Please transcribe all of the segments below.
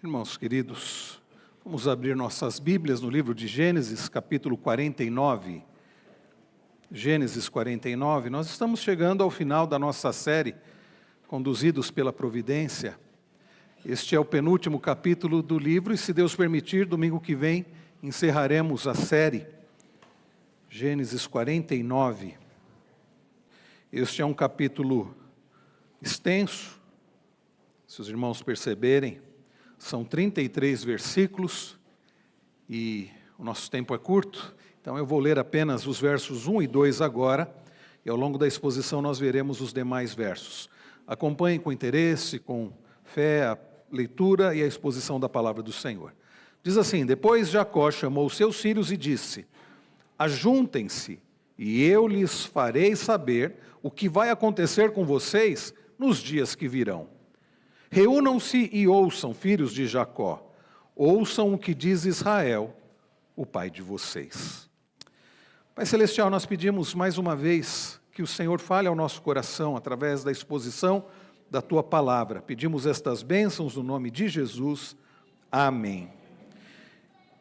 Irmãos queridos, vamos abrir nossas Bíblias no livro de Gênesis, capítulo 49. Gênesis 49, nós estamos chegando ao final da nossa série, conduzidos pela providência. Este é o penúltimo capítulo do livro e, se Deus permitir, domingo que vem, encerraremos a série. Gênesis 49. Este é um capítulo extenso, se os irmãos perceberem. São 33 versículos e o nosso tempo é curto, então eu vou ler apenas os versos 1 e 2 agora, e ao longo da exposição nós veremos os demais versos. Acompanhem com interesse, com fé, a leitura e a exposição da palavra do Senhor. Diz assim: depois Jacó chamou seus filhos e disse: ajuntem-se, e eu lhes farei saber o que vai acontecer com vocês nos dias que virão. Reúnam-se e ouçam, filhos de Jacó, ouçam o que diz Israel, o pai de vocês. Pai Celestial, nós pedimos mais uma vez que o Senhor fale ao nosso coração através da exposição da Tua palavra. Pedimos estas bênçãos no nome de Jesus. Amém.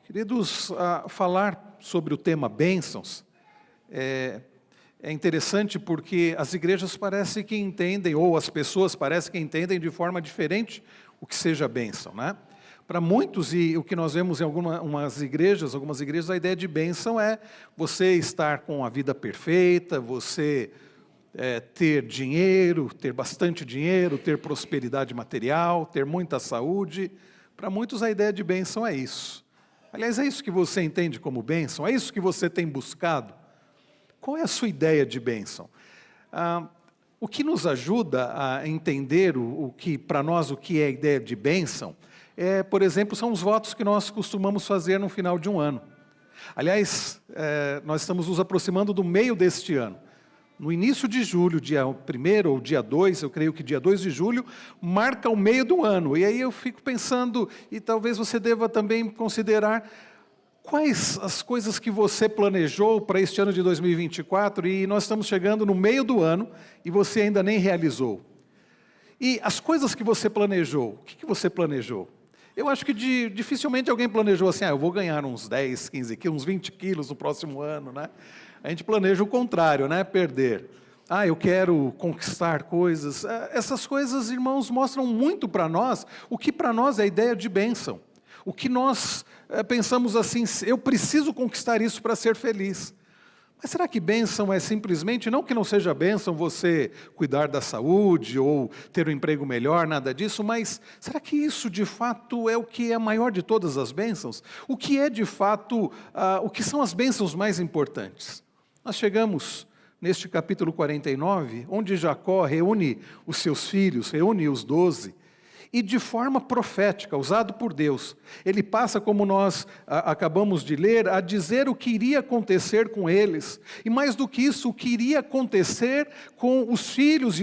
Queridos, falar sobre o tema bênçãos é interessante porque as igrejas parecem que entendem, ou as pessoas parecem que entendem de forma diferente o que seja bênção, né? Para muitos, e o que nós vemos em algumas igrejas, a ideia de bênção é você estar com a vida perfeita, você ter dinheiro, ter bastante dinheiro, ter prosperidade material, ter muita saúde. Para muitos a ideia de bênção é isso. Aliás, é isso que você entende como bênção? É isso que você tem buscado? Qual é a sua ideia de bênção? O que nos ajuda a entender o que é a ideia de bênção, por exemplo, são os votos que nós costumamos fazer no final de um ano. Aliás, nós estamos nos aproximando do meio deste ano. No início de julho, dia 1º ou dia 2, eu creio que dia 2 de julho, marca o meio do ano. E aí eu fico pensando, e talvez você deva também considerar, quais as coisas que você planejou para este ano de 2024 e nós estamos chegando no meio do ano e você ainda nem realizou? E as coisas que você planejou, o que você planejou? Eu acho que dificilmente alguém planejou assim, eu vou ganhar uns 10, 15 quilos, uns 20 quilos no próximo ano, né? A gente planeja o contrário, né? Perder. Eu quero conquistar coisas. Essas coisas, irmãos, mostram muito para nós o que para nós é a ideia de bênção. O que nós pensamos assim, eu preciso conquistar isso para ser feliz. Mas será que bênção é simplesmente, não que não seja bênção você cuidar da saúde ou ter um emprego melhor, nada disso, mas será que isso de fato é o que é a maior de todas as bênçãos? O que é de fato, o que são as bênçãos mais importantes? Nós chegamos neste capítulo 49, onde Jacó reúne os seus filhos, reúne os 12, e de forma profética, usado por Deus, ele passa, como nós acabamos de ler, a dizer o que iria acontecer com eles. E mais do que isso, o que iria acontecer com os filhos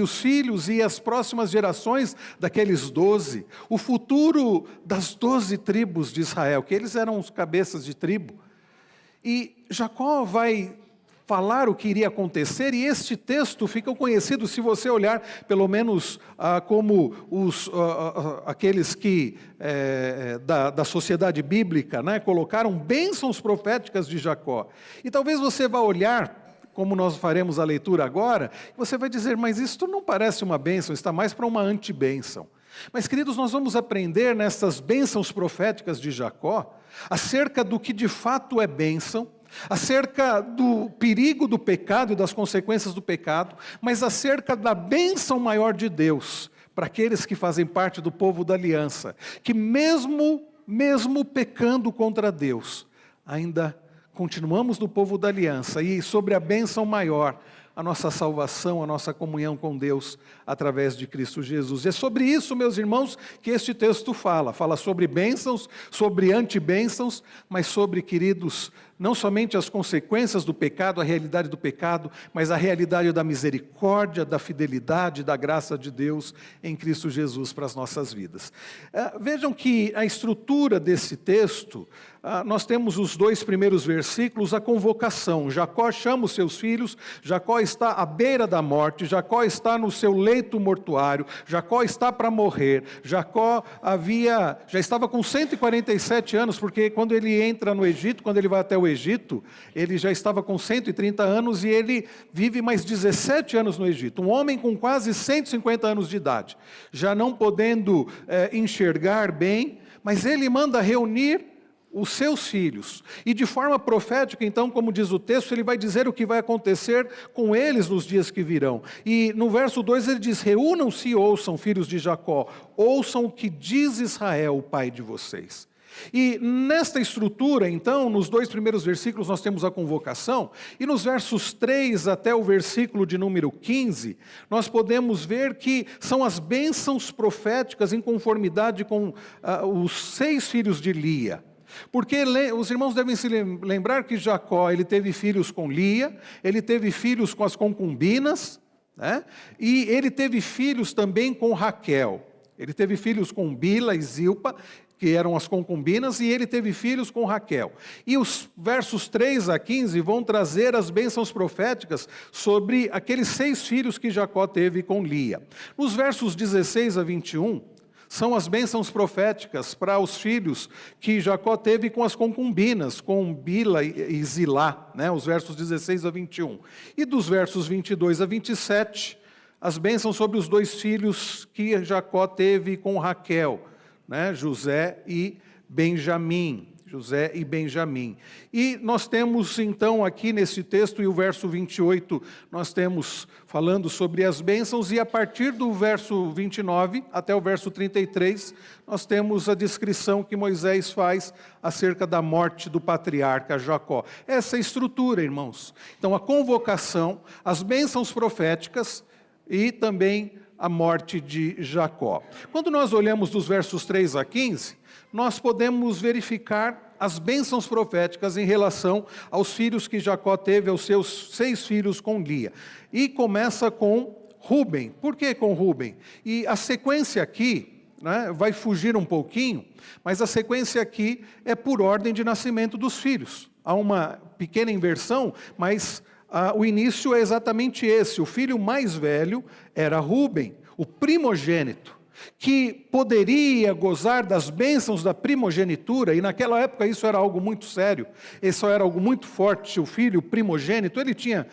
e as próximas gerações daqueles 12. O futuro das 12 tribos de Israel, que eles eram os cabeças de tribo. E Jacó vai falar o que iria acontecer, e este texto fica conhecido, se você olhar, pelo menos como aqueles que, da sociedade bíblica, né, colocaram bênçãos proféticas de Jacó. E talvez você vá olhar, como nós faremos a leitura agora, você vai dizer, mas isto não parece uma bênção, está mais para uma antibênção. Mas, queridos, nós vamos aprender nessas bênçãos proféticas de Jacó, acerca do que de fato é bênção, acerca do perigo do pecado e das consequências do pecado, mas acerca da bênção maior de Deus, para aqueles que fazem parte do povo da aliança, que mesmo pecando contra Deus, ainda continuamos no povo da aliança, e sobre a bênção maior, a nossa salvação, a nossa comunhão com Deus, através de Cristo Jesus. E é sobre isso, meus irmãos, que este texto fala sobre bênçãos, sobre antibênçãos, mas sobre, queridos, não somente as consequências do pecado, a realidade do pecado, mas a realidade da misericórdia, da fidelidade, da graça de Deus em Cristo Jesus para as nossas vidas. Vejam que a estrutura desse texto, nós temos os 2 primeiros versículos, a convocação. Jacó chama os seus filhos, Jacó está à beira da morte, Jacó está no seu leito mortuário, Jacó está para morrer, Jacó já estava com 147 anos, porque quando ele entra no Egito, quando ele vai até o Egito, ele já estava com 130 anos e ele vive mais 17 anos no Egito. Um homem com quase 150 anos de idade, já não podendo enxergar bem, mas ele manda reunir os seus filhos, e de forma profética, então, como diz o texto, ele vai dizer o que vai acontecer com eles nos dias que virão. E no verso 2 ele diz: reúnam-se e ouçam, filhos de Jacó, ouçam o que diz Israel, o pai de vocês. E nesta estrutura, então, nos 2 primeiros versículos nós temos a convocação, e nos versos 3 até o versículo de número 15, nós podemos ver que são as bênçãos proféticas em conformidade com os 6 filhos de Lia. Porque os irmãos devem se lembrar que Jacó, ele teve filhos com Lia, ele teve filhos com as concubinas, né? E ele teve filhos também com Raquel. Ele teve filhos com Bila e Zilpa, que eram as concubinas, e ele teve filhos com Raquel. E os versos 3 a 15 vão trazer as bênçãos proféticas sobre aqueles 6 filhos que Jacó teve com Lia. Nos versos 16 a 21, são as bênçãos proféticas para os filhos que Jacó teve com as concubinas, com Bila e Zilá, né? Os versos 16 a 21. E dos versos 22 a 27, as bênçãos sobre os 2 filhos que Jacó teve com Raquel, né? José e Benjamim. José e Benjamim. E nós temos então aqui nesse texto, e o verso 28, nós temos falando sobre as bênçãos, e a partir do verso 29 até o verso 33, nós temos a descrição que Moisés faz acerca da morte do patriarca Jacó. Essa é a estrutura, irmãos. Então a convocação, as bênçãos proféticas e também a morte de Jacó. Quando nós olhamos dos versos 3 a 15, nós podemos verificar as bênçãos proféticas em relação aos filhos que Jacó teve, aos seus 6 filhos com Lia. E começa com Rúben. Por que com Rúben? E a sequência aqui, né, vai fugir um pouquinho, mas a sequência aqui é por ordem de nascimento dos filhos. Há uma pequena inversão, mas o início é exatamente esse. O filho mais velho era Rúben, o primogênito, que poderia gozar das bênçãos da primogenitura, e naquela época isso era algo muito sério, isso era algo muito forte. O filho primogênito, ele tinha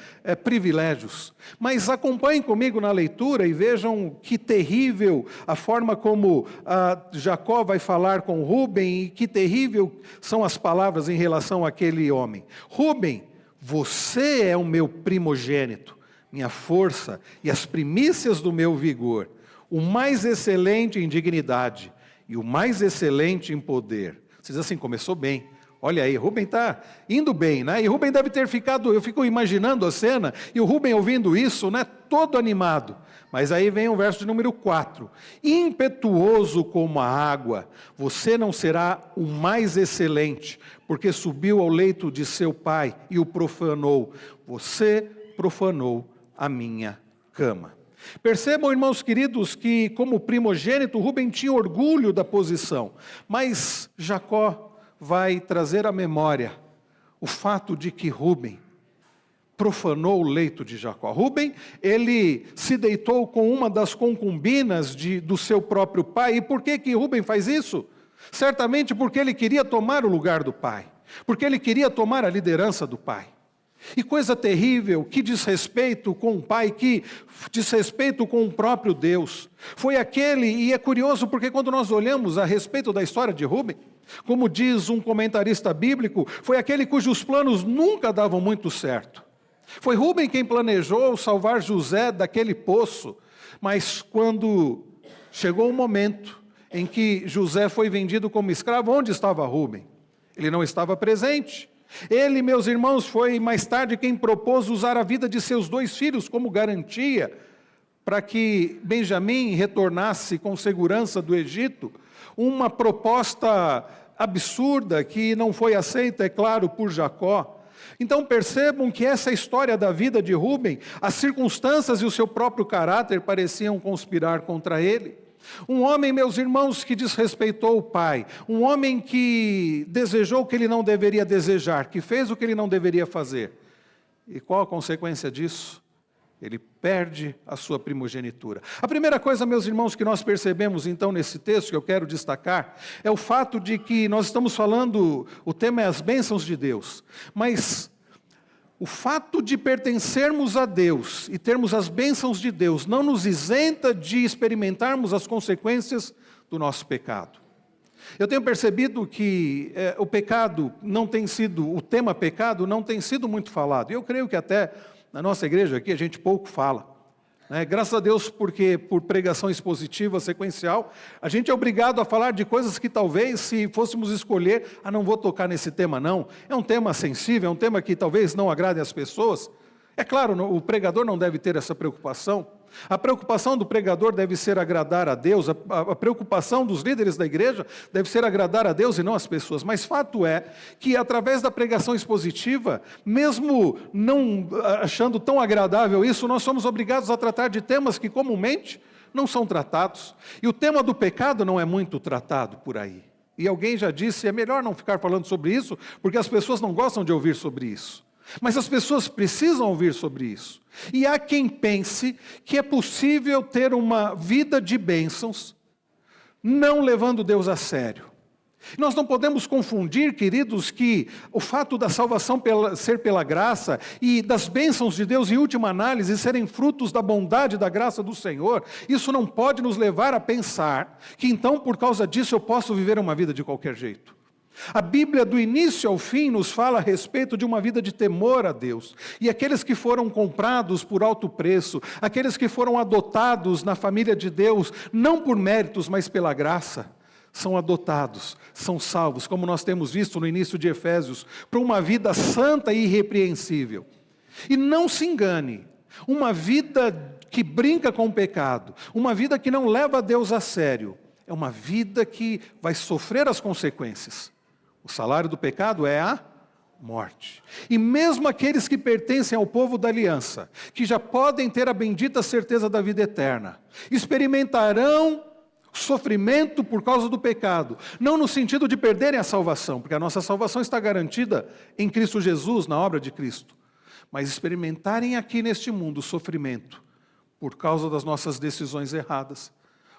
privilégios. Mas acompanhem comigo na leitura e vejam que terrível a forma como Jacó vai falar com Rúben, e que terrível são as palavras em relação àquele homem. Rúben, você é o meu primogênito, minha força e as primícias do meu vigor, o mais excelente em dignidade e o mais excelente em poder. Vocês assim, começou bem. Olha aí, Rúben está indo bem, né? E Rúben deve ter ficado, eu fico imaginando a cena, e o Rúben ouvindo isso, né? Todo animado. Mas aí vem o verso de número 4. Impetuoso como a água, você não será o mais excelente, porque subiu ao leito de seu pai e o profanou. Você profanou a minha cama. Percebam, irmãos queridos, que como primogênito, Rúben tinha orgulho da posição, mas Jacó vai trazer à memória o fato de que Rúben profanou o leito de Jacó. Rúben, ele se deitou com uma das concubinas do seu próprio pai. E por que Rúben faz isso? Certamente porque ele queria tomar o lugar do pai, porque ele queria tomar a liderança do pai. E coisa terrível, que desrespeito com o pai, que desrespeito com o próprio Deus. Foi aquele, e é curioso porque quando nós olhamos a respeito da história de Rúben, como diz um comentarista bíblico, foi aquele cujos planos nunca davam muito certo. Foi Rúben quem planejou salvar José daquele poço, mas quando chegou o momento em que José foi vendido como escravo, onde estava Rúben? Ele não estava presente. Ele, meus irmãos, foi mais tarde quem propôs usar a vida de seus 2 filhos como garantia para que Benjamim retornasse com segurança do Egito, uma proposta absurda que não foi aceita, é claro, por Jacó. Então percebam que essa história da vida de Rúben, as circunstâncias e o seu próprio caráter pareciam conspirar contra ele. Um homem, meus irmãos, que desrespeitou o pai, um homem que desejou o que ele não deveria desejar, que fez o que ele não deveria fazer. E qual a consequência disso? Ele perde a sua primogenitura. A primeira coisa, meus irmãos, que nós percebemos então nesse texto, que eu quero destacar, é o fato de que nós estamos falando, o tema é as bênçãos de Deus, mas o fato de pertencermos a Deus e termos as bênçãos de Deus não nos isenta de experimentarmos as consequências do nosso pecado. Eu tenho percebido que o pecado não tem sido, o tema pecado não tem sido muito falado. E eu creio que até na nossa igreja aqui a gente pouco fala. Graças a Deus, porque por pregação expositiva, sequencial, a gente é obrigado a falar de coisas que talvez, se fôssemos escolher, não vou tocar nesse tema não, é um tema sensível, é um tema que talvez não agrade as pessoas. É claro, o pregador não deve ter essa preocupação. A preocupação do pregador deve ser agradar a Deus, a preocupação dos líderes da igreja deve ser agradar a Deus e não as pessoas. Mas fato é que através da pregação expositiva, mesmo não achando tão agradável isso, nós somos obrigados a tratar de temas que comumente não são tratados. E o tema do pecado não é muito tratado por aí. E alguém já disse, é melhor não ficar falando sobre isso, porque as pessoas não gostam de ouvir sobre isso. Mas as pessoas precisam ouvir sobre isso. E há quem pense que é possível ter uma vida de bênçãos, não levando Deus a sério. Nós não podemos confundir, queridos, que o fato da salvação ser pela graça e das bênçãos de Deus, em última análise, serem frutos da bondade e da graça do Senhor, isso não pode nos levar a pensar que então, por causa disso, eu posso viver uma vida de qualquer jeito. A Bíblia, do início ao fim, nos fala a respeito de uma vida de temor a Deus. E aqueles que foram comprados por alto preço, aqueles que foram adotados na família de Deus, não por méritos, mas pela graça, são adotados, são salvos, como nós temos visto no início de Efésios, para uma vida santa e irrepreensível. E não se engane, uma vida que brinca com o pecado, uma vida que não leva a Deus a sério, é uma vida que vai sofrer as consequências. O salário do pecado é a morte. E mesmo aqueles que pertencem ao povo da aliança, que já podem ter a bendita certeza da vida eterna, experimentarão sofrimento por causa do pecado, não no sentido de perderem a salvação, porque a nossa salvação está garantida em Cristo Jesus, na obra de Cristo, mas experimentarem aqui neste mundo sofrimento por causa das nossas decisões erradas,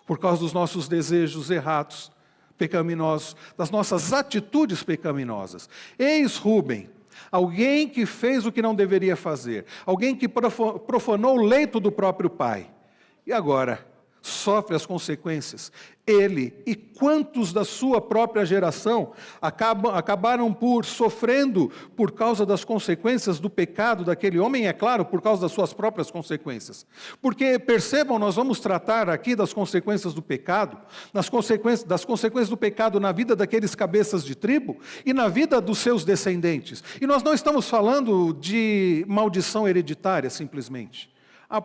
por causa dos nossos desejos errados, pecaminosos, das nossas atitudes pecaminosas. Eis Rúben, alguém que fez o que não deveria fazer, alguém que profanou o leito do próprio pai, e agora sofre as consequências. Ele e quantos da sua própria geração acabaram sofrendo por causa das consequências do pecado daquele homem, é claro, por causa das suas próprias consequências. Porque, percebam, nós vamos tratar aqui das consequências do pecado, das consequências do pecado na vida daqueles cabeças de tribo e na vida dos seus descendentes. E nós não estamos falando de maldição hereditária, simplesmente.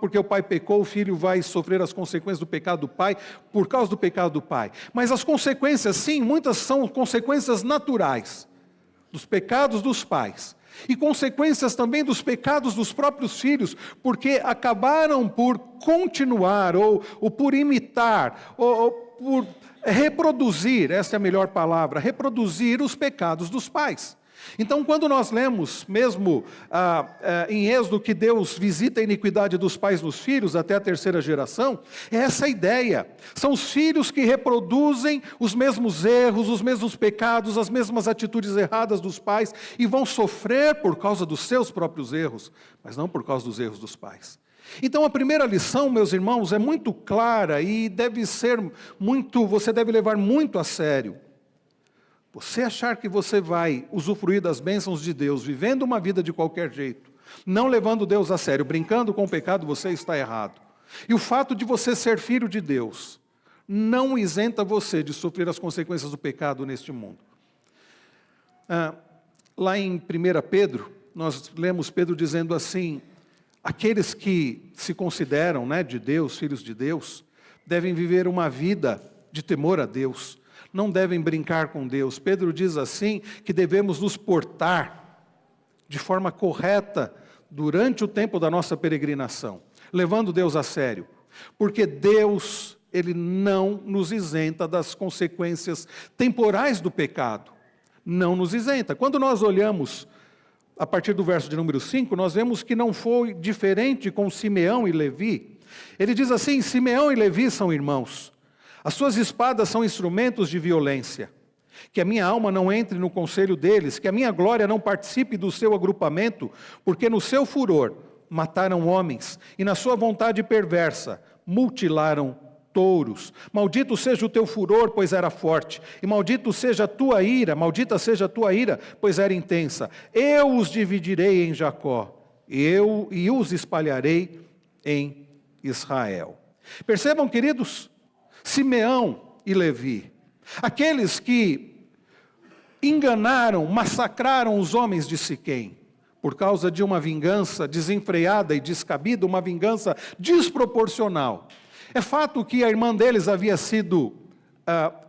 Porque o pai pecou, o filho vai sofrer as consequências do pecado do pai, por causa do pecado do pai. Mas as consequências, sim, muitas são consequências naturais, dos pecados dos pais. E consequências também dos pecados dos próprios filhos, porque acabaram por continuar, ou por imitar, ou por reproduzir, essa é a melhor palavra, reproduzir os pecados dos pais. Então, quando nós lemos, mesmo em Êxodo, que Deus visita a iniquidade dos pais nos filhos, até a terceira geração, é essa a ideia. São os filhos que reproduzem os mesmos erros, os mesmos pecados, as mesmas atitudes erradas dos pais, e vão sofrer por causa dos seus próprios erros, mas não por causa dos erros dos pais. Então, a primeira lição, meus irmãos, é muito clara e você deve levar muito a sério. Você achar que você vai usufruir das bênçãos de Deus, vivendo uma vida de qualquer jeito, não levando Deus a sério, brincando com o pecado, você está errado. E o fato de você ser filho de Deus, não isenta você de sofrer as consequências do pecado neste mundo. Lá em 1 Pedro, nós lemos Pedro dizendo assim, aqueles que se consideram de Deus, filhos de Deus, devem viver uma vida de temor a Deus, não devem brincar com Deus. Pedro diz assim, que devemos nos portar de forma correta durante o tempo da nossa peregrinação, levando Deus a sério, porque Deus, Ele não nos isenta das consequências temporais do pecado, não nos isenta. Quando nós olhamos a partir do verso de número 5, nós vemos que não foi diferente com Simeão e Levi. Ele diz assim: Simeão e Levi são irmãos, as suas espadas são instrumentos de violência. Que a minha alma não entre no conselho deles, que a minha glória não participe do seu agrupamento, porque no seu furor mataram homens, e na sua vontade perversa mutilaram touros. Maldito seja o teu furor, pois era forte, e maldita seja a tua ira, pois era intensa. Eu os dividirei em Jacó, e os espalharei em Israel. Percebam, queridos, Simeão e Levi, aqueles que enganaram, massacraram os homens de Siquém, por causa de uma vingança desenfreada e descabida, uma vingança desproporcional. É fato que a irmã deles havia sido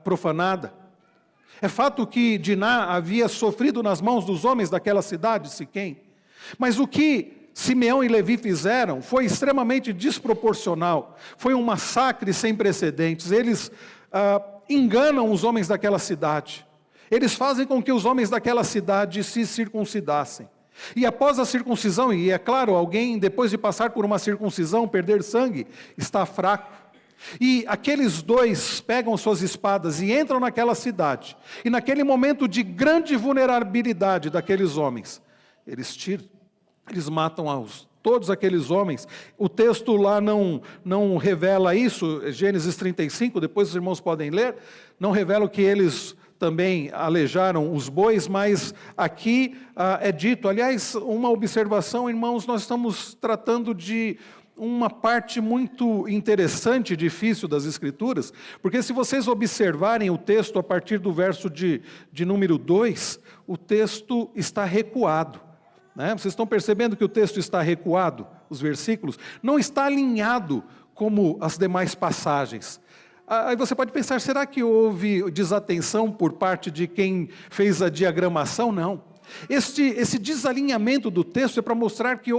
profanada. É fato que Diná havia sofrido nas mãos dos homens daquela cidade, Siquém. Mas o que Simeão e Levi fizeram foi extremamente desproporcional. Foi um massacre sem precedentes. Eles enganam os homens daquela cidade. Eles fazem com que os homens daquela cidade se circuncidassem. E após a circuncisão, e é claro, alguém depois de passar por uma circuncisão, perder sangue, está fraco. E aqueles dois pegam suas espadas e entram naquela cidade. E naquele momento de grande vulnerabilidade daqueles homens, eles matam todos aqueles homens. O texto lá não revela isso, Gênesis 35, depois os irmãos podem ler, não revela que eles também alejaram os bois, mas aqui é dito, aliás, uma observação, irmãos, nós estamos tratando de uma parte muito interessante e difícil das Escrituras, porque se vocês observarem o texto a partir do verso de número 2, o texto está recuado. Vocês estão percebendo que o texto está recuado, os versículos? Não está alinhado como as demais passagens. Aí você pode pensar, será que houve desatenção por parte de quem fez a diagramação? Não. Esse desalinhamento do texto é para mostrar que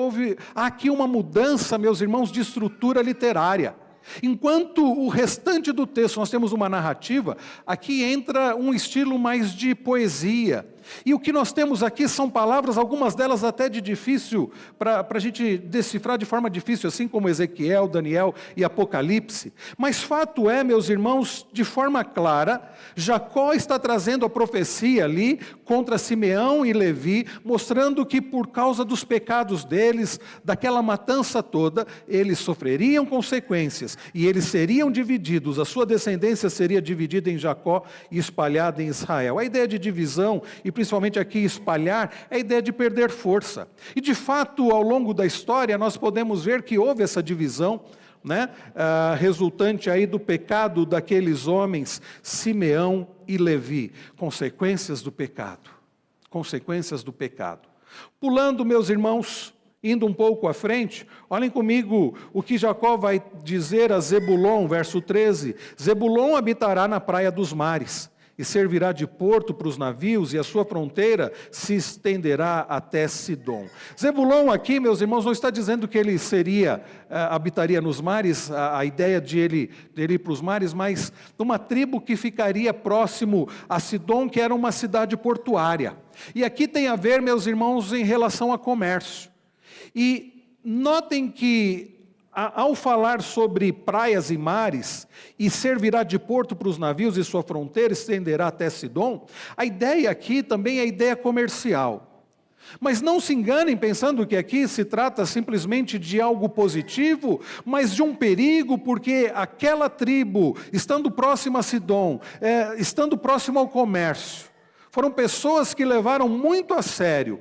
há aqui uma mudança, meus irmãos, de estrutura literária. Enquanto o restante do texto nós temos uma narrativa, aqui entra um estilo mais de poesia. E o que nós temos aqui são palavras, algumas delas até de difícil, para a gente decifrar de forma difícil, assim como Ezequiel, Daniel e Apocalipse. Mas fato é, meus irmãos, de forma clara, Jacó está trazendo a profecia ali contra Simeão e Levi, mostrando que por causa dos pecados deles, daquela matança toda, eles sofreriam consequências e eles seriam divididos, a sua descendência seria dividida em Jacó e espalhada em Israel. A ideia de divisão, e principalmente aqui espalhar, é a ideia de perder força. E de fato, ao longo da história, nós podemos ver que houve essa divisão, resultante aí do pecado daqueles homens, Simeão e Levi. Consequências do pecado. Consequências do pecado. Pulando, meus irmãos, indo um pouco à frente, olhem comigo o que Jacó vai dizer a Zebulon, verso 13. Zebulon habitará na praia dos mares, e servirá de porto para os navios, e a sua fronteira se estenderá até Sidom. Zebulon aqui, meus irmãos, não está dizendo que ele habitaria nos mares, a ideia de ele ir para os mares, mas uma tribo que ficaria próximo a Sidom, que era uma cidade portuária. E aqui tem a ver, meus irmãos, em relação a comércio. E notem que, ao falar sobre praias e mares, e servirá de porto para os navios e sua fronteira estenderá até Sidom, a ideia aqui também é a ideia comercial. Mas não se enganem pensando que aqui se trata simplesmente de algo positivo, mas de um perigo, porque aquela tribo, estando próxima a Sidom, estando próxima ao comércio, foram pessoas que levaram muito a sério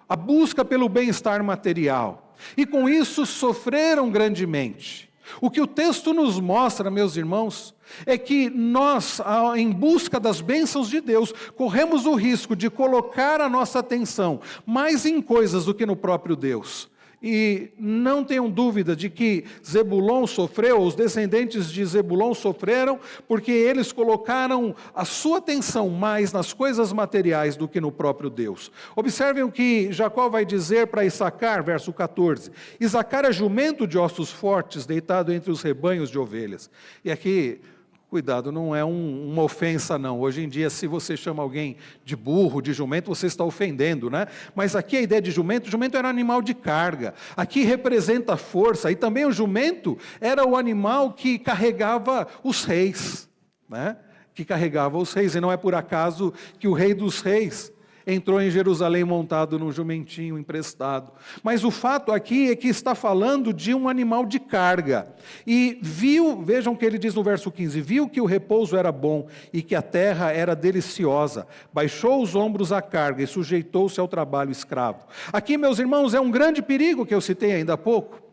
a busca pelo bem-estar material. E com isso sofreram grandemente. O que o texto nos mostra, meus irmãos, é que nós, em busca das bênçãos de Deus, corremos o risco de colocar a nossa atenção mais em coisas do que no próprio Deus. E não tenham dúvida de que Zebulon sofreu, os descendentes de Zebulon sofreram, porque eles colocaram a sua atenção mais nas coisas materiais do que no próprio Deus. Observem o que Jacó vai dizer para Issacar, verso 14. Issacar é jumento de ossos fortes, deitado entre os rebanhos de ovelhas. E aqui, cuidado, não é uma ofensa não. Hoje em dia, se você chama alguém de burro, de jumento, você está ofendendo, né? Mas aqui a ideia de jumento era um animal de carga. Aqui representa força. E também o jumento era o animal que carregava os reis, né? Que carregava os reis. E não é por acaso que o rei dos reis entrou em Jerusalém montado num jumentinho emprestado. Mas o fato aqui é que está falando de um animal de carga. E viu, vejam o que ele diz no verso 15, viu que o repouso era bom e que a terra era deliciosa. Baixou os ombros à carga e sujeitou-se ao trabalho escravo. Aqui, meus irmãos, é um grande perigo que eu citei ainda há pouco.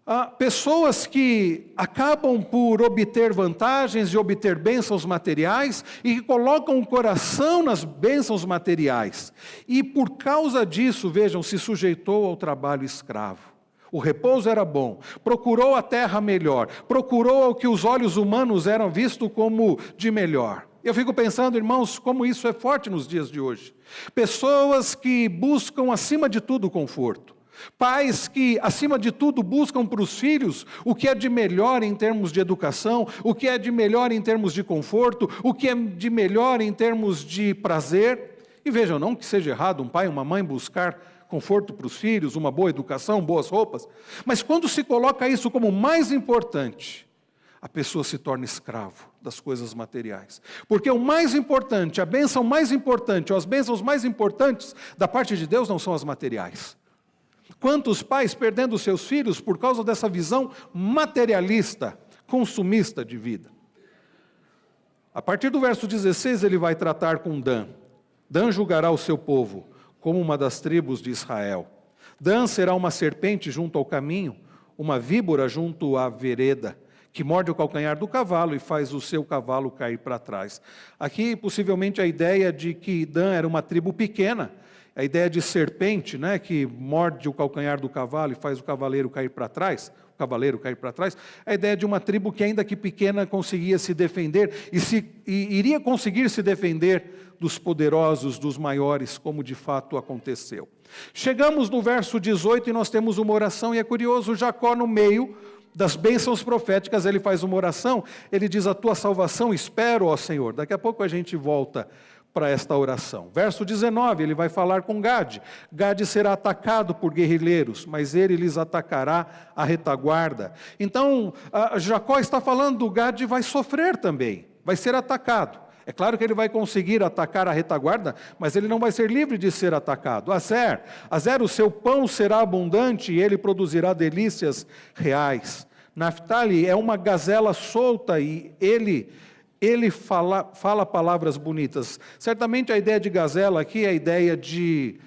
Há pessoas que acabam por obter vantagens e obter bênçãos materiais e que colocam o coração nas bênçãos materiais. E por causa disso, vejam, se sujeitou ao trabalho escravo. O repouso era bom, procurou a terra melhor, procurou o que os olhos humanos eram vistos como de melhor. Eu fico pensando, irmãos, como isso é forte nos dias de hoje. Pessoas que buscam acima de tudo o conforto. Pais que, acima de tudo, buscam para os filhos o que é de melhor em termos de educação, o que é de melhor em termos de conforto, o que é de melhor em termos de prazer. E vejam, não que seja errado um pai e uma mãe buscar conforto para os filhos, uma boa educação, boas roupas, mas quando se coloca isso como mais importante, a pessoa se torna escravo das coisas materiais. Porque o mais importante, a bênção mais importante, ou as bênçãos mais importantes da parte de Deus não são as materiais. Quantos pais perdendo seus filhos por causa dessa visão materialista, consumista de vida? A partir do verso 16 ele vai tratar com Dan. Dan julgará o seu povo como uma das tribos de Israel. Dan será uma serpente junto ao caminho, uma víbora junto à vereda, que morde o calcanhar do cavalo e faz o seu cavalo cair para trás. Aqui possivelmente a ideia de que Dan era uma tribo pequena, a ideia de serpente, né, que morde o calcanhar do cavalo e faz o cavaleiro cair para trás, a ideia de uma tribo que ainda que pequena conseguia se defender e iria conseguir se defender dos poderosos, dos maiores, como de fato aconteceu. Chegamos no verso 18 e nós temos uma oração, e é curioso, Jacó no meio das bênçãos proféticas, ele faz uma oração, ele diz, a tua salvação espero, ó Senhor. Daqui a pouco a gente volta para esta oração. Verso 19, ele vai falar com Gade. Gade será atacado por guerrilheiros, mas ele lhes atacará a retaguarda. Então, Jacó está falando, Gade vai sofrer também, vai ser atacado. É claro que ele vai conseguir atacar a retaguarda, mas ele não vai ser livre de ser atacado. Azer, o seu pão será abundante e ele produzirá delícias reais. Naphtali é uma gazela solta e ele fala palavras bonitas. Certamente a ideia de gazela aqui é a ideia de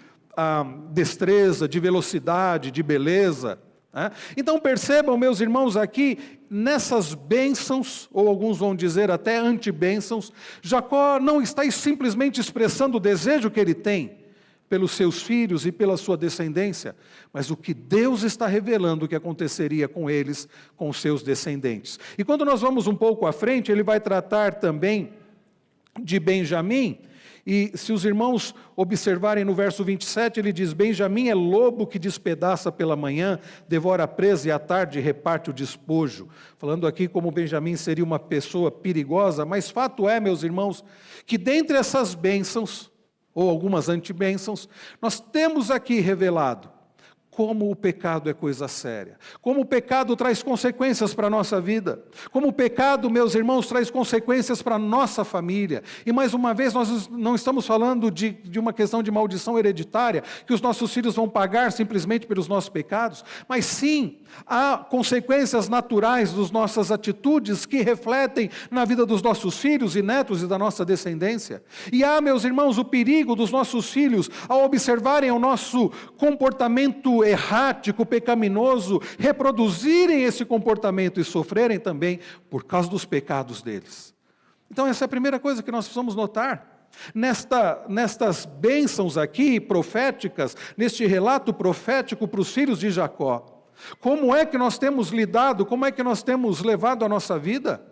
destreza, de velocidade, de beleza. Né? Então percebam, meus irmãos, aqui, nessas bênçãos, ou alguns vão dizer até antibênçãos, Jacó não está simplesmente expressando o desejo que ele tem pelos seus filhos e pela sua descendência, mas o que Deus está revelando que aconteceria com eles, com os seus descendentes. E quando nós vamos um pouco à frente, ele vai tratar também de Benjamim, e se os irmãos observarem no verso 27, ele diz, Benjamim é lobo que despedaça pela manhã, devora a presa e à tarde reparte o despojo. Falando aqui como Benjamim seria uma pessoa perigosa, mas fato é, meus irmãos, que dentre essas bênçãos, ou algumas antibênçãos, nós temos aqui revelado como o pecado é coisa séria, como o pecado traz consequências para a nossa vida, como o pecado, meus irmãos, traz consequências para a nossa família. E mais uma vez, nós não estamos falando de uma questão de maldição hereditária, que os nossos filhos vão pagar simplesmente pelos nossos pecados, mas sim, há consequências naturais das nossas atitudes que refletem na vida dos nossos filhos e netos e da nossa descendência. E há, meus irmãos, o perigo dos nossos filhos, ao observarem o nosso comportamento errático, pecaminoso, reproduzirem esse comportamento e sofrerem também por causa dos pecados deles. Então essa é a primeira coisa que nós precisamos notar. nestas bênçãos aqui proféticas, neste relato profético para os filhos de Jacó. Como é que nós temos lidado, como é que nós temos levado a nossa vida?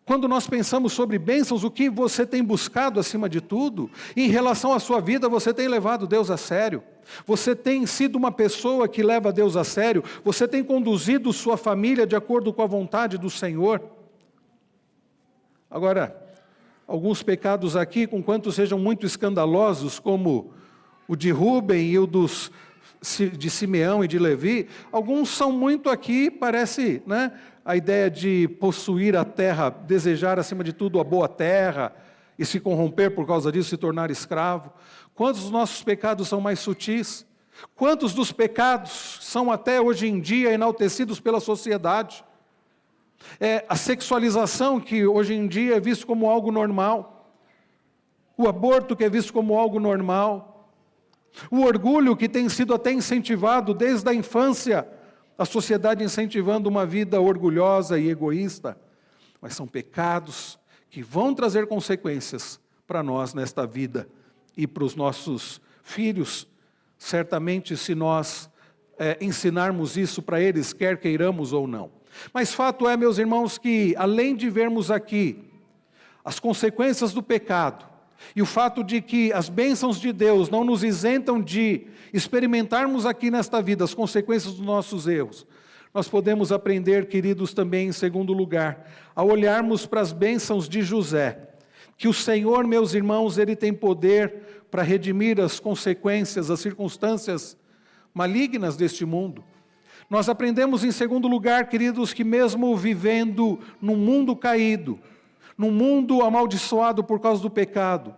Quando nós pensamos sobre bênçãos, o que você tem buscado acima de tudo? Em relação à sua vida, você tem levado Deus a sério? Você tem sido uma pessoa que leva Deus a sério? Você tem conduzido sua família de acordo com a vontade do Senhor? Agora, alguns pecados aqui, conquanto sejam muito escandalosos, como o de Rúben e o de Simeão e de Levi, alguns são muito aqui, parece, né? A ideia de possuir a terra, desejar acima de tudo a boa terra, e se corromper por causa disso, se tornar escravo. Quantos dos nossos pecados são mais sutis? Quantos dos pecados são até hoje em dia enaltecidos pela sociedade? A sexualização, que hoje em dia é visto como algo normal. O aborto, que é visto como algo normal. O orgulho, que tem sido até incentivado desde a infância, a sociedade incentivando uma vida orgulhosa e egoísta. Mas são pecados que vão trazer consequências para nós nesta vida e para os nossos filhos. Certamente, se nós ensinarmos isso para eles, quer queiramos ou não. Mas fato é, meus irmãos, que além de vermos aqui as consequências do pecado, e o fato de que as bênçãos de Deus não nos isentam de experimentarmos aqui nesta vida as consequências dos nossos erros, nós podemos aprender, queridos, também em segundo lugar, a olharmos para as bênçãos de José, que o Senhor, meus irmãos, Ele tem poder para redimir as consequências, as circunstâncias malignas deste mundo. Nós aprendemos em segundo lugar, queridos, que mesmo vivendo num mundo caído, num mundo amaldiçoado por causa do pecado,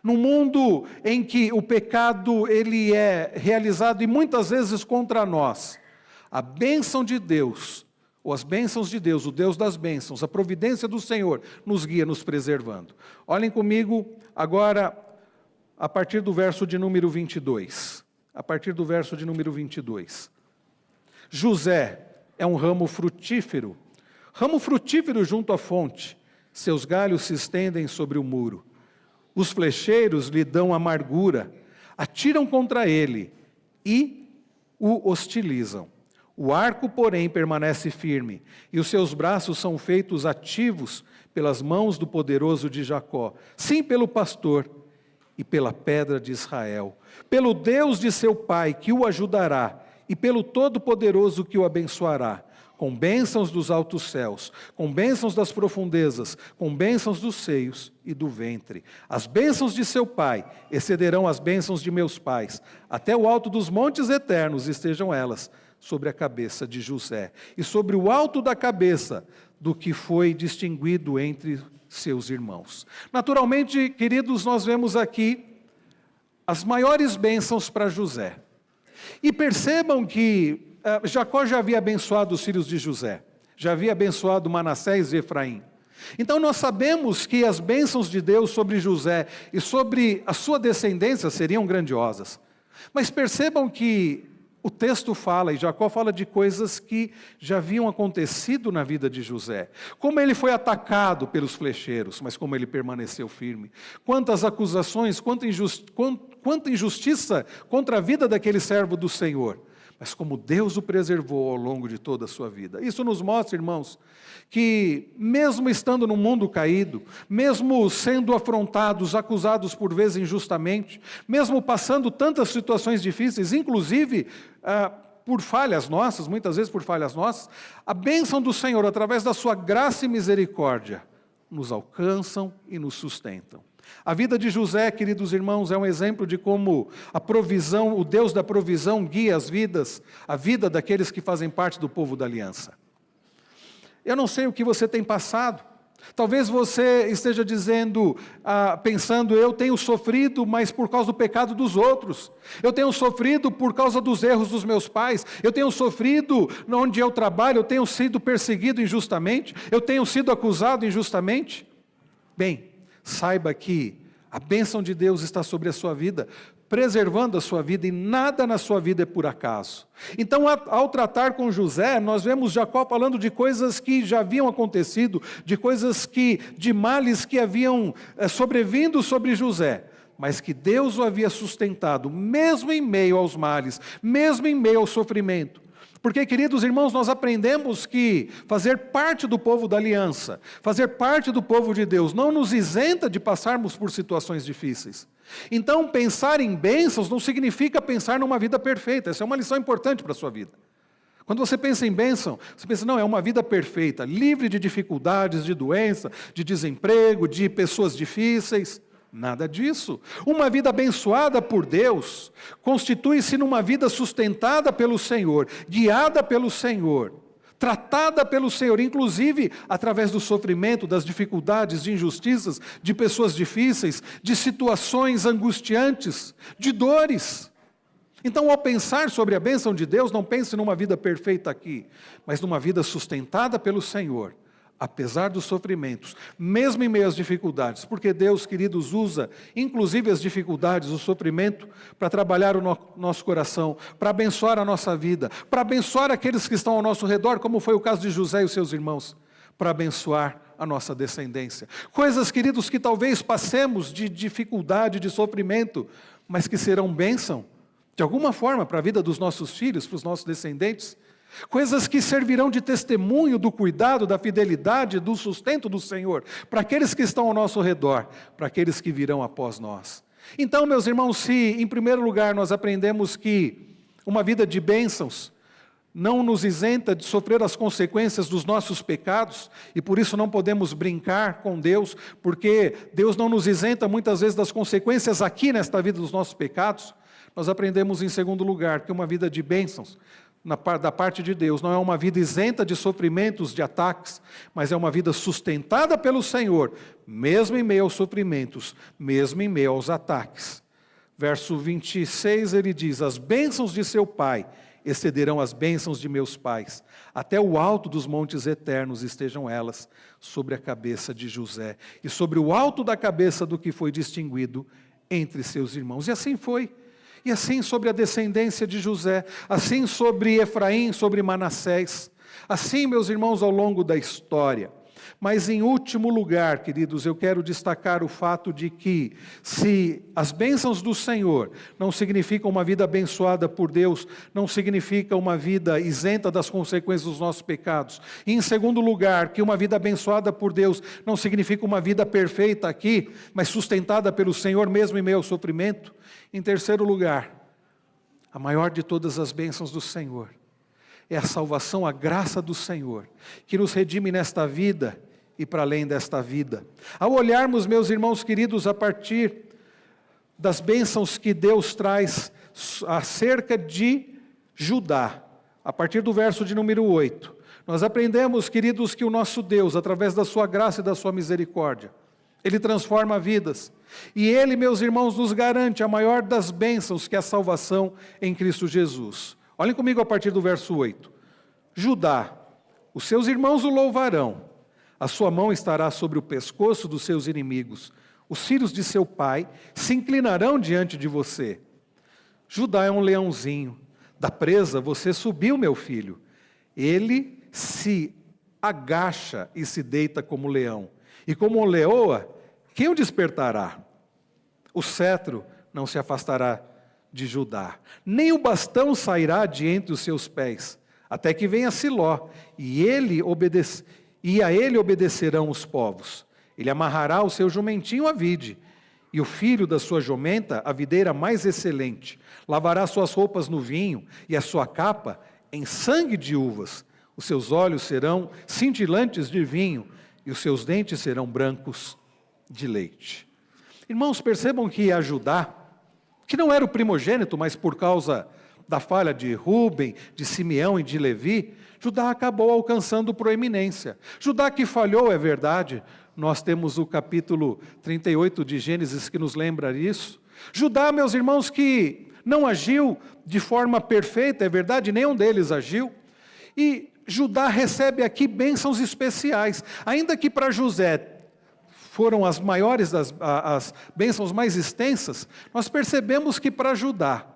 num mundo em que o pecado ele é realizado e muitas vezes contra nós, a bênção de Deus, ou as bênçãos de Deus, o Deus das bênçãos, a providência do Senhor, nos guia, nos preservando. Olhem comigo agora, a partir do verso de número 22. A partir do verso de número 22. José é um ramo frutífero junto à fonte. Seus galhos se estendem sobre o muro. Os flecheiros lhe dão amargura, atiram contra ele e o hostilizam. O arco, porém, permanece firme, e os seus braços são feitos ativos pelas mãos do poderoso de Jacó, sim, pelo pastor e pela pedra de Israel, pelo Deus de seu pai, que o ajudará, e pelo Todo-Poderoso que o abençoará, com bênçãos dos altos céus, com bênçãos das profundezas, com bênçãos dos seios e do ventre. As bênçãos de seu pai excederão as bênçãos de meus pais, até o alto dos montes eternos estejam elas sobre a cabeça de José, e sobre o alto da cabeça do que foi distinguido entre seus irmãos. Naturalmente, queridos, nós vemos aqui as maiores bênçãos para José. E percebam que Jacó já havia abençoado os filhos de José, já havia abençoado Manassés e Efraim. Então nós sabemos que as bênçãos de Deus sobre José e sobre a sua descendência seriam grandiosas. Mas percebam que o texto fala, e Jacó fala de coisas que já haviam acontecido na vida de José. Como ele foi atacado pelos flecheiros, mas como ele permaneceu firme. Quantas acusações, quanta injustiça contra a vida daquele servo do Senhor. Mas como Deus o preservou ao longo de toda a sua vida. Isso nos mostra, irmãos, que mesmo estando no mundo caído, mesmo sendo afrontados, acusados por vezes injustamente, mesmo passando tantas situações difíceis, inclusive por falhas nossas, muitas vezes por falhas nossas, a bênção do Senhor, através da sua graça e misericórdia, nos alcançam e nos sustentam. A vida de José, queridos irmãos, é um exemplo de como a provisão, o Deus da provisão guia a vida daqueles que fazem parte do povo da aliança. Eu não sei o que você tem passado. Talvez você esteja dizendo, pensando, eu tenho sofrido, mas por causa do pecado dos outros. Eu tenho sofrido por causa dos erros dos meus pais. Eu tenho sofrido onde eu trabalho, eu tenho sido perseguido injustamente. Eu tenho sido acusado injustamente. Bem, saiba que a bênção de Deus está sobre a sua vida, preservando a sua vida, e nada na sua vida é por acaso. Então, ao tratar com José, nós vemos Jacó falando de coisas que já haviam acontecido, de males que haviam sobrevindo sobre José, mas que Deus o havia sustentado, mesmo em meio aos males, mesmo em meio ao sofrimento. Porque, queridos irmãos, nós aprendemos que fazer parte do povo da aliança, fazer parte do povo de Deus, não nos isenta de passarmos por situações difíceis. Então, pensar em bênçãos não significa pensar numa vida perfeita. Essa é uma lição importante para a sua vida. Quando você pensa em bênção, você pensa, não, é uma vida perfeita, livre de dificuldades, de doença, de desemprego, de pessoas difíceis. Nada disso. Uma vida abençoada por Deus constitui-se numa vida sustentada pelo Senhor, guiada pelo Senhor, tratada pelo Senhor, inclusive através do sofrimento, das dificuldades, de injustiças, de pessoas difíceis, de situações angustiantes, de dores. Então, ao pensar sobre a bênção de Deus, não pense numa vida perfeita aqui, mas numa vida sustentada pelo Senhor, apesar dos sofrimentos, mesmo em meio às dificuldades, porque Deus, queridos, usa inclusive as dificuldades, o sofrimento, para trabalhar o nosso coração, para abençoar a nossa vida, para abençoar aqueles que estão ao nosso redor, como foi o caso de José e os seus irmãos, para abençoar a nossa descendência. Coisas, queridos, que talvez passemos de dificuldade, de sofrimento, mas que serão bênção, de alguma forma, para a vida dos nossos filhos, para os nossos descendentes. Coisas que servirão de testemunho do cuidado, da fidelidade, do sustento do Senhor, para aqueles que estão ao nosso redor, para aqueles que virão após nós. Então, meus irmãos, se em primeiro lugar nós aprendemos que uma vida de bênçãos não nos isenta de sofrer as consequências dos nossos pecados, e por isso não podemos brincar com Deus, porque Deus não nos isenta muitas vezes das consequências aqui nesta vida dos nossos pecados, nós aprendemos em segundo lugar que uma vida de bênçãos da parte de Deus, não é uma vida isenta de sofrimentos, de ataques, mas é uma vida sustentada pelo Senhor, mesmo em meio aos sofrimentos, mesmo em meio aos ataques. Verso 26, ele diz, as bênçãos de seu pai excederão as bênçãos de meus pais, até o alto dos montes eternos estejam elas sobre a cabeça de José, e sobre o alto da cabeça do que foi distinguido entre seus irmãos. E assim foi. E assim sobre a descendência de José, assim sobre Efraim, sobre Manassés, assim, meus irmãos, ao longo da história. Mas em último lugar, queridos, eu quero destacar o fato de que, se as bênçãos do Senhor não significam uma vida abençoada por Deus, não significa uma vida isenta das consequências dos nossos pecados, e em segundo lugar, que uma vida abençoada por Deus não significa uma vida perfeita aqui, mas sustentada pelo Senhor mesmo em meio ao sofrimento, em terceiro lugar, a maior de todas as bênçãos do Senhor é a salvação, a graça do Senhor, que nos redime nesta vida e para além desta vida. Ao olharmos, meus irmãos queridos, a partir das bênçãos que Deus traz acerca de Judá, a partir do verso de número 8, nós aprendemos, queridos, que o nosso Deus, através da sua graça e da sua misericórdia, Ele transforma vidas. E Ele, meus irmãos, nos garante a maior das bênçãos, que é a salvação em Cristo Jesus. Olhem comigo a partir do verso 8. Judá, os seus irmãos o louvarão, a sua mão estará sobre o pescoço dos seus inimigos, os filhos de seu pai se inclinarão diante de você. Judá é um leãozinho, da presa você subiu, meu filho. Ele se agacha e se deita como leão, e como leoa, quem o despertará? O cetro não se afastará de Judá, nem o bastão sairá de entre os seus pés, até que venha Siló, e a ele obedecerão os povos. Ele amarrará o seu jumentinho à vide, e o filho da sua jumenta à videira mais excelente. Lavará suas roupas no vinho, e a sua capa em sangue de uvas. Os seus olhos serão cintilantes de vinho, e os seus dentes serão brancos de leite. Irmãos, percebam que a Judá, que não era o primogênito, mas por causa da falha de Rúben, de Simeão e de Levi, Judá acabou alcançando proeminência. Judá que falhou, é verdade, nós temos o capítulo 38 de Gênesis que nos lembra isso. Judá, meus irmãos, que não agiu de forma perfeita, é verdade, nenhum deles agiu, e Judá recebe aqui bênçãos especiais, ainda que para José foram as maiores, as bênçãos mais extensas, nós percebemos que para Judá,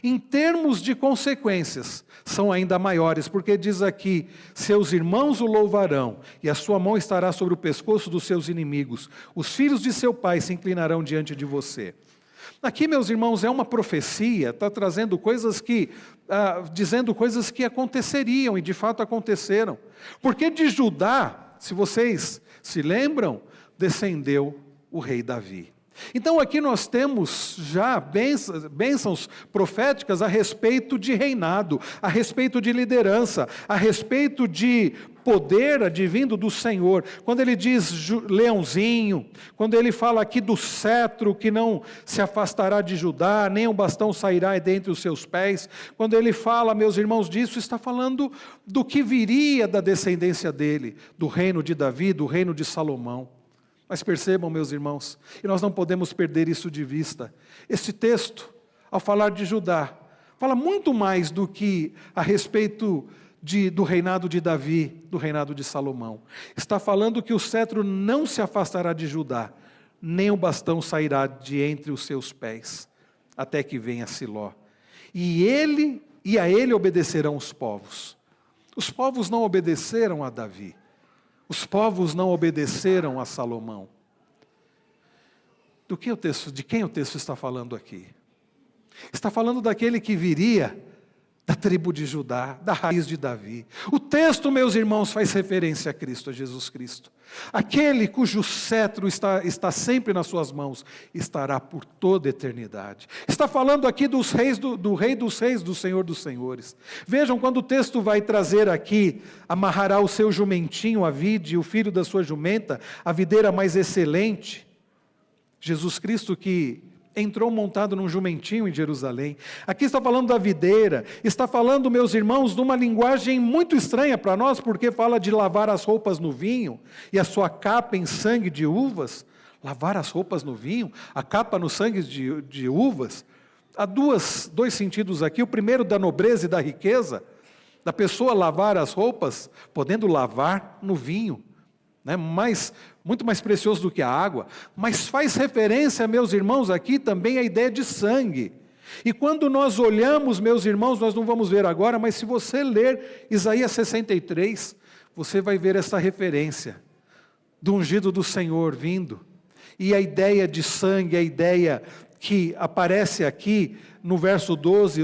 em termos de consequências, são ainda maiores, porque diz aqui, seus irmãos o louvarão, e a sua mão estará sobre o pescoço dos seus inimigos, os filhos de seu pai se inclinarão diante de você. Aqui, meus irmãos, é uma profecia, está trazendo coisas dizendo coisas que aconteceriam, e de fato aconteceram. Porque de Judá, se vocês se lembram, descendeu o rei Davi. Então aqui nós temos já bênçãos proféticas a respeito de reinado, a respeito de liderança, a respeito de poder advindo do Senhor. Quando ele diz leãozinho, quando ele fala aqui do cetro que não se afastará de Judá, nem um bastão sairá dentre os seus pés, quando ele fala, meus irmãos, disso, está falando do que viria da descendência dele, do reino de Davi, do reino de Salomão. Mas percebam, meus irmãos, e nós não podemos perder isso de vista, esse texto, ao falar de Judá, fala muito mais do que a respeito do reinado de Davi, do reinado de Salomão. Está falando que o cetro não se afastará de Judá, nem o bastão sairá de entre os seus pés, até que venha Siló. E a ele obedecerão os povos. Os povos não obedeceram a Davi. Os povos não obedeceram a Salomão. De quem o texto está falando aqui? Está falando daquele que viria da tribo de Judá, da raiz de Davi. O texto, meus irmãos, faz referência a Cristo, a Jesus Cristo. Aquele cujo cetro está sempre nas suas mãos, estará por toda a eternidade. Está falando aqui dos reis, do Rei dos Reis, do Senhor dos Senhores. Vejam, quando o texto vai trazer aqui, amarrará o seu jumentinho, a vide, o filho da sua jumenta, a videira mais excelente. Jesus Cristo que entrou montado num jumentinho em Jerusalém. Aqui está falando da videira, está falando, meus irmãos, de uma linguagem muito estranha para nós, porque fala de lavar as roupas no vinho, e a sua capa em sangue de uvas. Lavar as roupas no vinho, a capa no sangue de uvas. Há dois sentidos aqui, o primeiro da nobreza e da riqueza, da pessoa lavar as roupas, podendo lavar no vinho, né? Muito mais precioso do que a água, mas faz referência, meus irmãos, aqui também à ideia de sangue. E quando nós olhamos, meus irmãos, nós não vamos ver agora, mas se você ler Isaías 63, você vai ver essa referência do ungido do Senhor vindo. E a ideia de sangue, a ideia que aparece aqui no verso 12,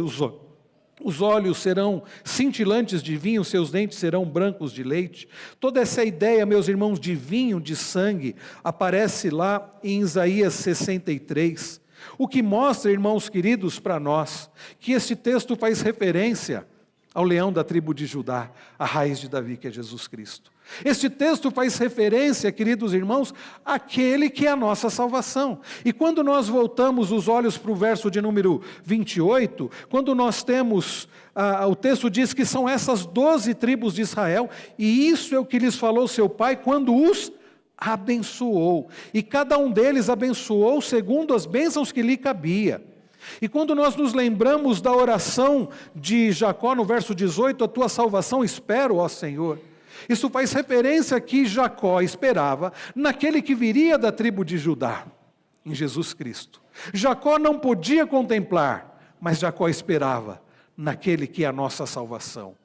os olhos serão cintilantes de vinho, seus dentes serão brancos de leite. Toda essa ideia, meus irmãos, de vinho, de sangue, aparece lá em Isaías 63. O que mostra, irmãos queridos, para nós, que esse texto faz referência ao leão da tribo de Judá, a raiz de Davi, que é Jesus Cristo. Este texto faz referência, queridos irmãos, àquele que é a nossa salvação. E quando nós voltamos os olhos para o verso de número 28, quando nós temos, o texto diz que são essas 12 tribos de Israel, e isso é o que lhes falou seu pai quando os abençoou. E cada um deles abençoou segundo as bênçãos que lhe cabia. E quando nós nos lembramos da oração de Jacó no verso 18, a tua salvação espero, ó Senhor. Isso faz referência que Jacó esperava naquele que viria da tribo de Judá, em Jesus Cristo. Jacó não podia contemplar, mas Jacó esperava naquele que é a nossa salvação.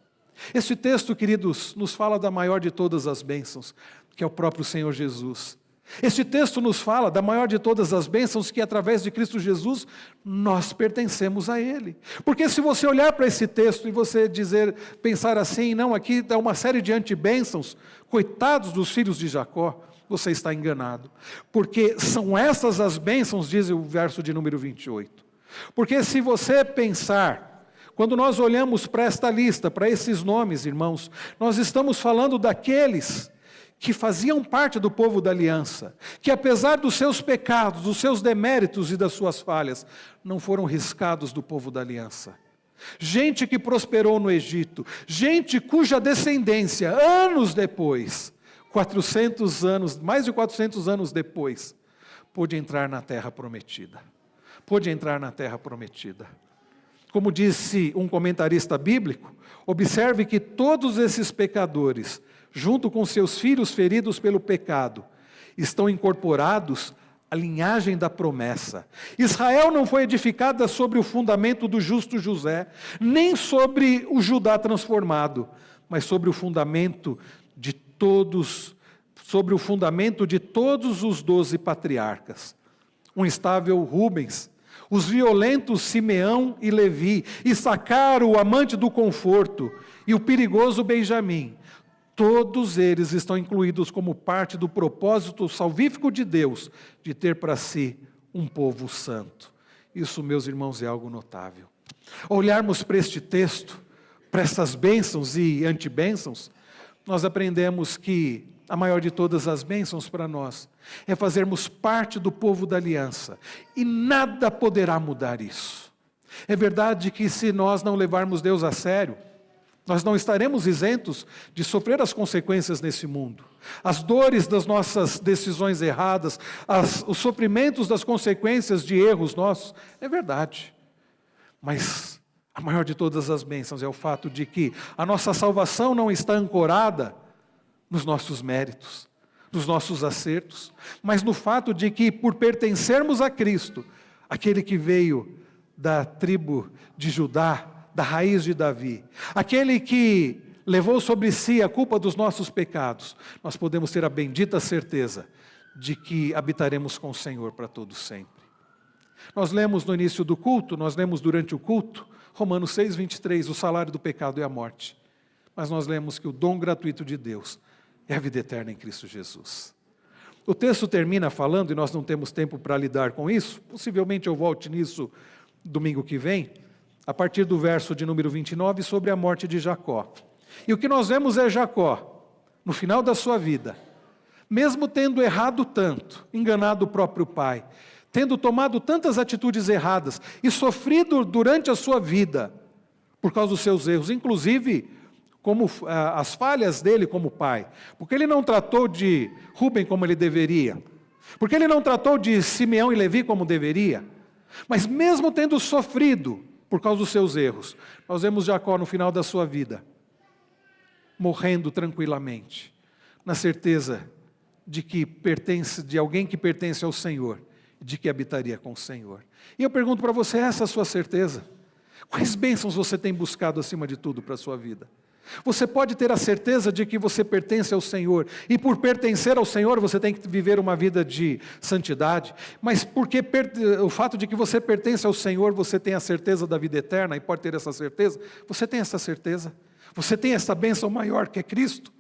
Esse texto, queridos, nos fala da maior de todas as bênçãos, que é o próprio Senhor Jesus. Este texto nos fala da maior de todas as bênçãos, que através de Cristo Jesus nós pertencemos a Ele. Porque se você olhar para esse texto e você pensar assim, não, aqui dá uma série de antibênçãos, coitados dos filhos de Jacó, você está enganado. Porque são essas as bênçãos, diz o verso de número 28. Porque se você pensar, quando nós olhamos para esta lista, para esses nomes, irmãos, nós estamos falando daqueles que faziam parte do povo da aliança, que apesar dos seus pecados, dos seus deméritos e das suas falhas, não foram riscados do povo da aliança. Gente que prosperou no Egito, gente cuja descendência, anos depois, 400 anos, mais de 400 anos depois, pôde entrar na terra prometida. Pôde entrar na terra prometida. Como disse um comentarista bíblico, observe que todos esses pecadores, junto com seus filhos feridos pelo pecado, estão incorporados à linhagem da promessa. Israel não foi edificada sobre o fundamento do justo José, nem sobre o Judá transformado, mas sobre o fundamento de todos os 12 patriarcas. Um instável Rubens, os violentos Simeão e Levi, Issacar, o amante do conforto, e o perigoso Benjamim. Todos eles estão incluídos como parte do propósito salvífico de Deus, de ter para si um povo santo. Isso, meus irmãos, é algo notável. Olharmos para este texto, para essas bênçãos e antibênçãos, nós aprendemos que a maior de todas as bênçãos para nós é fazermos parte do povo da aliança, e nada poderá mudar isso. É verdade que se nós não levarmos Deus a sério, nós não estaremos isentos de sofrer as consequências nesse mundo. As dores das nossas decisões erradas, os sofrimentos das consequências de erros nossos, é verdade. Mas a maior de todas as bênçãos é o fato de que a nossa salvação não está ancorada nos nossos méritos, nos nossos acertos, mas no fato de que, por pertencermos a Cristo, aquele que veio da tribo de Judá, da raiz de Davi, aquele que levou sobre si a culpa dos nossos pecados, nós podemos ter a bendita certeza de que habitaremos com o Senhor para todo sempre. Nós lemos no início do culto, nós lemos durante o culto, Romanos 6:23, o salário do pecado é a morte. Mas nós lemos que o dom gratuito de Deus é a vida eterna em Cristo Jesus. O texto termina falando, e nós não temos tempo para lidar com isso, possivelmente eu volte nisso domingo que vem, a partir do verso de número 29, sobre a morte de Jacó. E o que nós vemos é Jacó, no final da sua vida, mesmo tendo errado tanto, enganado o próprio pai, tendo tomado tantas atitudes erradas e sofrido durante a sua vida por causa dos seus erros, inclusive como as falhas dele como pai, porque ele não tratou de Rubem como ele deveria, porque ele não tratou de Simeão e Levi como deveria, mas mesmo tendo sofrido por causa dos seus erros, nós vemos Jacó no final da sua vida, morrendo tranquilamente, na certeza de alguém que pertence ao Senhor, de que habitaria com o Senhor. E eu pergunto para você, essa é a sua certeza? Quais bênçãos você tem buscado acima de tudo para a sua vida? Você pode ter a certeza de que você pertence ao Senhor, e por pertencer ao Senhor você tem que viver uma vida de santidade, mas porque o fato de que você pertence ao Senhor, você tem a certeza da vida eterna, e pode ter essa certeza, você tem essa certeza, você tem essa bênção maior que é Cristo.